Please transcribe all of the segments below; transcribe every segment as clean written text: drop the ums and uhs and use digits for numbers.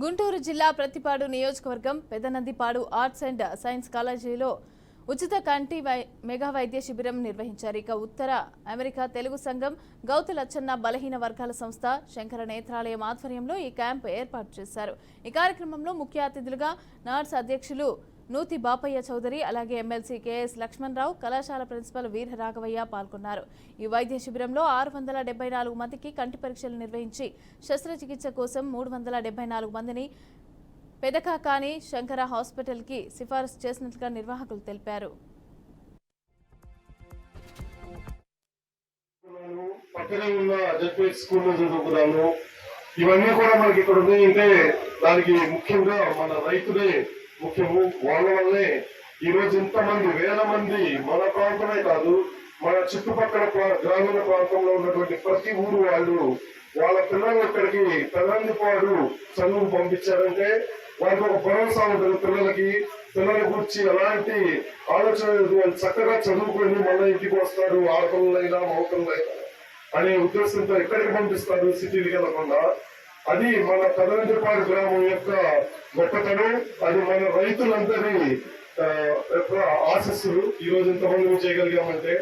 గుంటూరు జిల్లా ప్రతిపాడు నియోజకవర్గం Pedanandipadu arts and science కాలేజీలో ఉచిత కంటి మెగా వైద్య శిబిరం నిర్వహించారు. ఇక ఉత్తర అమెరికా తెలుగు సంఘం గౌతు లచ్చన్న బలహీన వర్గాల సంస్థ శంకర నేత్రాలయం ఆధ్వర్యంలో ఈ క్యాంపు ఏర్పాటు చేశారు. ఈ కార్యక్రమంలో ముఖ్య అతిథులుగా నార్స్ అధ్యక్షులు నూతి బాపయ్య చౌదరి, అలాగే ఎమ్మెల్సీ కెఎస్ లక్ష్మణరావు, కళాశాల ప్రిన్సిపల్ వీర రాఘవయ్య పాల్గొన్నారు. ఈ వైద్య శిబిరంలో 674 మందికి కంటి పరీక్షలు నిర్వహించి శస్త్రచికిత్స కోసం 374 మందిని పెదకాకాని శంకర హాస్పిటల్కి సిఫారసు చేసినట్లుగా నిర్వాహకులు తెలిపారు. ఇవన్నీ కూడా మనకి ఇక్కడ ఉన్నాయంటే దానికి ముఖ్యంగా మన రైతులే ముఖ్యము. వాళ్ళ వల్లే ఈ రోజు ఇంతమంది వేల మంది మన ప్రాంతమే కాదు, మన చుట్టుపక్కల గ్రామీణ ప్రాంతంలో ఉన్నటువంటి ప్రతి ఊరు వాళ్ళు వాళ్ళ పిల్లలు ఇక్కడికి పెదనందిపాడు చదువు పంపించారంటే వాళ్ళకి ఒక భరోసా ఉంటుంది. పిల్లల గురించి ఎలాంటి ఆలోచన వాళ్ళు చక్కగా చదువుకొని మళ్ళీ ఇంటికి వస్తారు, ఆడపిల్లలైనా మగపిల్లలైనా అనే ఉద్దేశంతో ఎక్కడికి పంపిస్తారు, సిటీకి వెళ్లకుండా. అది మన పెదనందిపాడు గ్రామం యొక్క గొప్పతనం. అది మన రైతులందరి ఆశస్సులు. ఈ రోజు ఇంతమంది చేయగలిగామంటే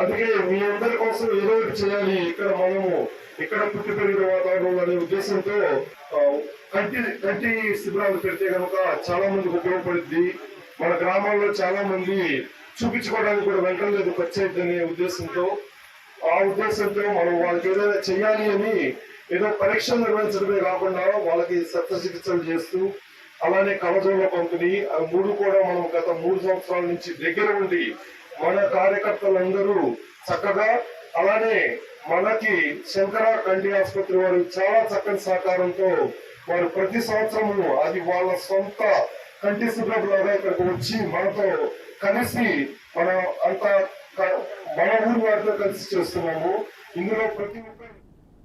అందుకే మీ అందరి కోసం ఏదో ఒకటి చేయాలి, ఇక్కడ పుట్టి పెరిగిన వాతావరణం అనే ఉద్దేశంతో కంటి శిబిరాలు పెడితే కనుక చాలా మందికి ఉపయోగపడుద్ది. మన గ్రామాల్లో చాలా మంది చూపించుకోవడానికి కూడా వెంటనే ఖర్చు అనే ఉద్దేశంతో మనం వాళ్ళకి ఏదైనా చెయ్యాలి అని ఏదో పరీక్షలు నిర్వహించడమే కాకుండా వాళ్ళకి శస్త్రచికిత్సలు చేస్తూ, అలానే కవచంలో పంపిణీ, అవి 3 కూడా మనం గత 3 సంవత్సరాల నుంచి దగ్గర ఉండి మన కార్యకర్తలందరూ చక్కగా, అలానే మనకి శంకర కంటి ఆసుపత్రి వారు చాలా చక్కని సహకారంతో వారు ప్రతి సంవత్సరము అది వాళ్ళ సొంత కంటి శిబిరం లాగా ఇక్కడికి వచ్చి మనతో కలిసి మన ఊరి వారితో కలిసి చేస్తున్నాము. ఇందులో ప్రతి ఒక్కరు